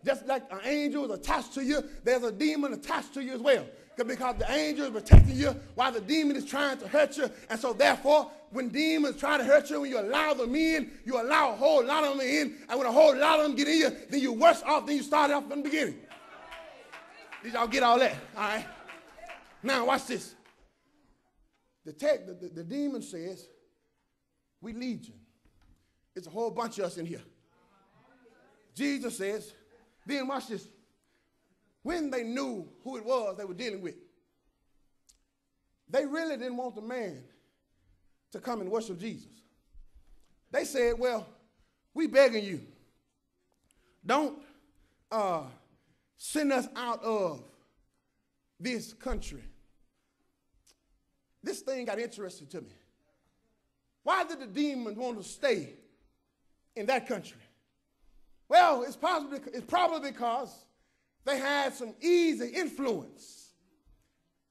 just like an angel is attached to you, there's a demon attached to you as well. Because the angel is protecting you while the demon is trying to hurt you. And so therefore, when demons try to hurt you, when you allow them in, you allow a whole lot of them in. And when a whole lot of them get in you, then you're worse off than you started off from the beginning. Did y'all get all that? All right. Now watch this. The demon says, we legion. It's a whole bunch of us in here. Jesus says, then watch this. When they knew who it was they were dealing with, they really didn't want the man to come and worship Jesus. They said, well, we begging you, don't send us out of this country. This thing got interesting to me. Why did the demon want to stay in that country? Well, it's probably because they had some easy influence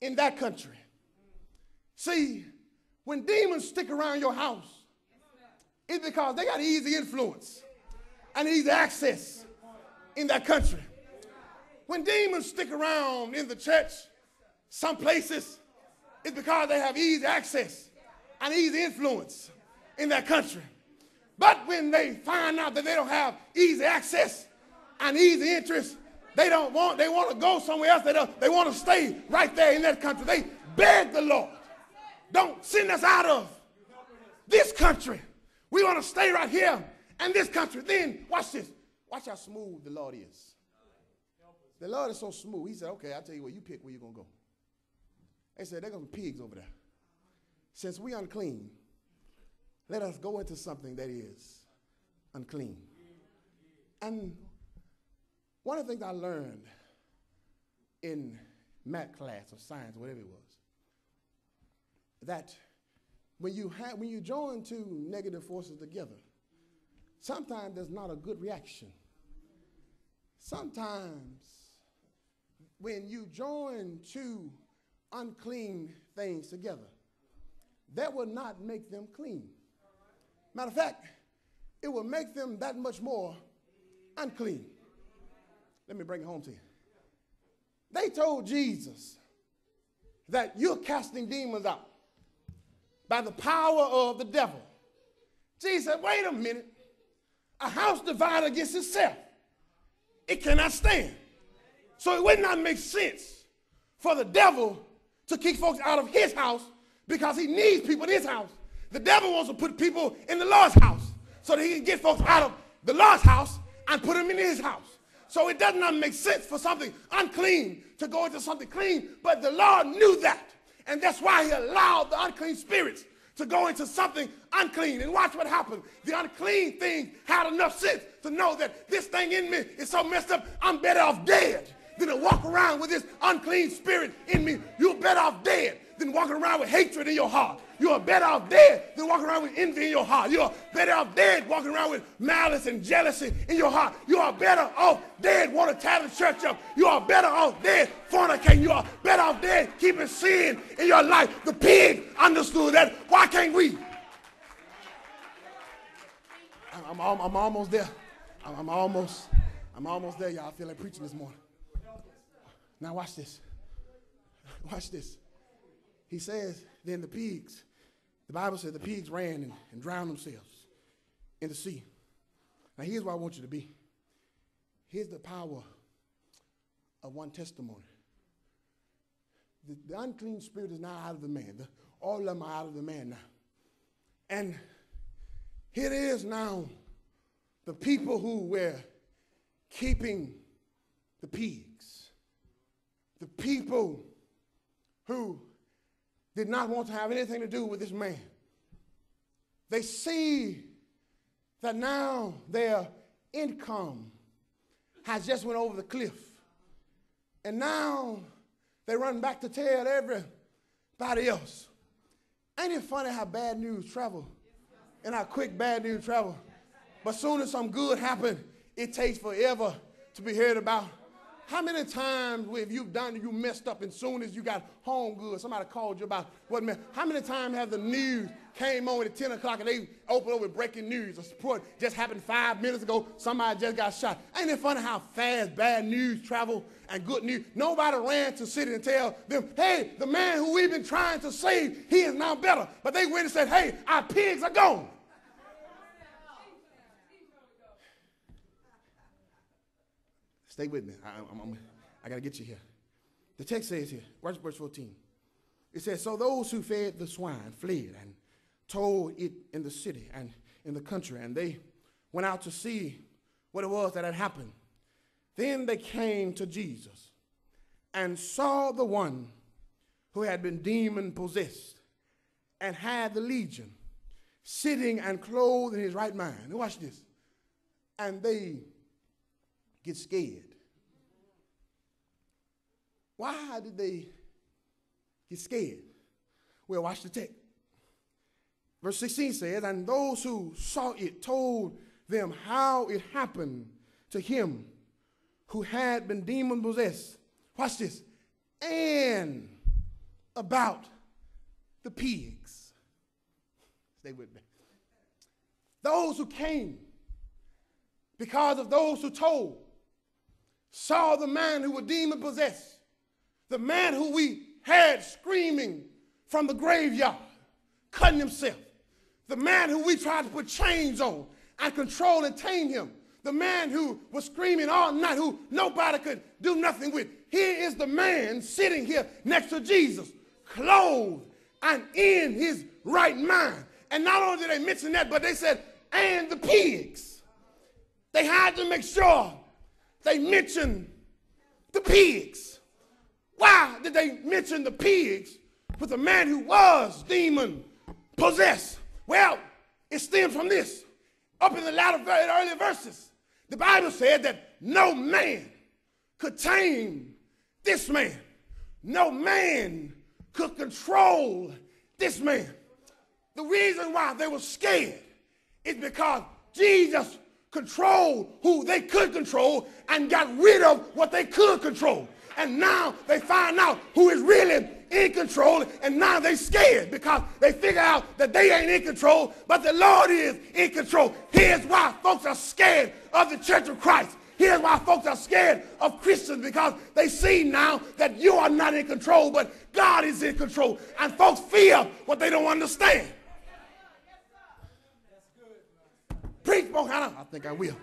in that country. See, when demons stick around your house, it's because they got easy influence and easy access in that country. When demons stick around in the church, some places, it's because they have easy access and easy influence in that country. But when they find out that they don't have easy access and easy interest, they want to go somewhere else. They want to stay right there in that country. They beg the Lord, don't send us out of this country. We want to stay right here in this country. Then, watch this. Watch how smooth the Lord is. The Lord is so smooth. He said, okay, I'll tell you what, you pick where you're going to go. They said, there are some pigs over there. Since we unclean, let us go into something that is unclean. And one of the things I learned in math class or science, whatever it was, that when you join two negative forces together, sometimes there's not a good reaction. Sometimes when you join two unclean things together, that will not make them clean. Matter of fact, it will make them that much more unclean. Let me bring it home to you. They told Jesus that you're casting demons out by the power of the devil. Jesus said, wait a minute. A house divided against itself, it cannot stand. So it would not make sense for the devil to kick folks out of his house because he needs people in his house. The devil wants to put people in the Lord's house so that he can get folks out of the Lord's house and put them in his house. So it does not make sense for something unclean to go into something clean, but the Lord knew that. And that's why he allowed the unclean spirits to go into something unclean. And watch what happened. The unclean thing had enough sense to know that this thing in me is so messed up, I'm better off dead than to walk around with this unclean spirit in me. You're better off dead than walking around with hatred in your heart. You are better off dead than walking around with envy in your heart. You are better off dead walking around with malice and jealousy in your heart. You are better off dead wanting to tear the church up. You are better off dead fornicating. You are better off dead keeping sin in your life. The pig understood that. Why can't we? I'm almost there. I'm almost there, y'all. I feel like preaching this morning. Now watch this. Watch this. He says, then the pigs, the Bible says the pigs ran and drowned themselves in the sea. Now here's where I want you to be. Here's the power of one testimony. The unclean spirit is now out of the man. All of them are out of the man now. And here it is now, the people who were keeping the pigs, the people who did not want to have anything to do with this man. They see that now their income has just went over the cliff. And now they run back to tell everybody else. Ain't it funny how bad news travel and how quick bad news travel? But soon as some good happens, it takes forever to be heard about. How many times have you messed up, and soon as you got home good, somebody called you about what mess? How many times have the news came on at 10 o'clock and they opened up with breaking news? A report just happened 5 minutes ago. Somebody just got shot. Ain't it funny how fast bad news travel and good news? Nobody ran to the city and tell them, hey, the man who we've been trying to save, he is now better. But they went and said, hey, our pigs are gone. Stay with me. I got to get you here. The text says here, watch verse 14. It says, so those who fed the swine fled and told it in the city and in the country, and they went out to see what it was that had happened. Then they came to Jesus and saw the one who had been demon possessed and had the legion sitting and clothed in his right mind. Now watch this. And they get scared. Why did they get scared? Well, watch the text. Verse 16 says, and those who saw it told them how it happened to him who had been demon possessed. Watch this. And about the pigs. Stay with me. Those who came because of those who told saw the man who was demon possessed. The man who we had screaming from the graveyard, cutting himself. The man who we tried to put chains on and control and tame him. The man who was screaming all night, who nobody could do nothing with. Here is the man sitting here next to Jesus, clothed and in his right mind. And not only did they mention that, but they said, and the pigs. They had to make sure they mentioned the pigs. Why did they mention the pigs with a man who was demon possessed? Well, it stems from this. Up in the early verses, the Bible said that no man could tame this man. No man could control this man. The reason why they were scared is because Jesus controlled who they could control and got rid of what they could control. And now they find out who is really in control, and now they're scared because they figure out that they ain't in control, but the Lord is in control. Here's why folks are scared of the Church of Christ. Here's why folks are scared of Christians, because they see now that you are not in control, but God is in control. And folks fear what they don't understand. Preach, Bohanna. I think I will.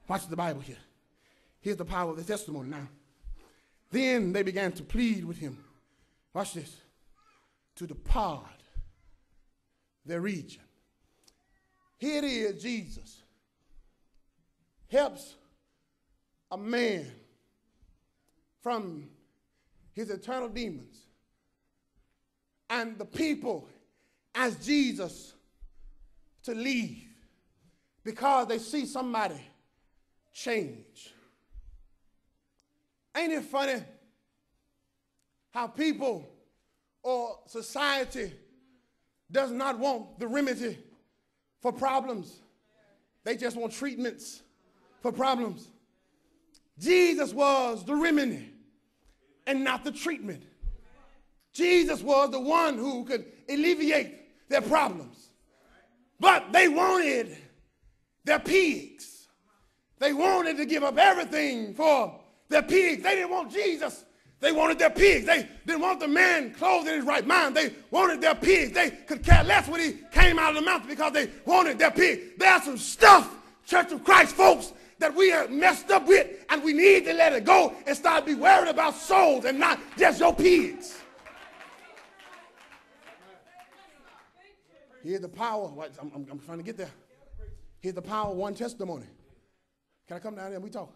Watch the Bible here. Here's the power of the testimony now. Then they began to plead with him. Watch this. To depart their region. Here it is, Jesus helps a man from his eternal demons. And the people ask Jesus to leave because they see somebody change. Ain't it funny how people or society does not want the remedy for problems? They just want treatments for problems. Jesus was the remedy and not the treatment. Jesus was the one who could alleviate their problems. But they wanted their pigs. They wanted to give up everything for their pigs. They didn't want Jesus. They wanted their pigs. They didn't want the man clothed in his right mind. They wanted their pigs. They could care less when he came out of the mouth because they wanted their pigs. There's some stuff, Church of Christ folks, that we are messed up with, and we need to let it go and start be worried about souls and not just your pigs. Here's the power. I'm trying to get there. Here's the power of one testimony. Can I come down there and we talk?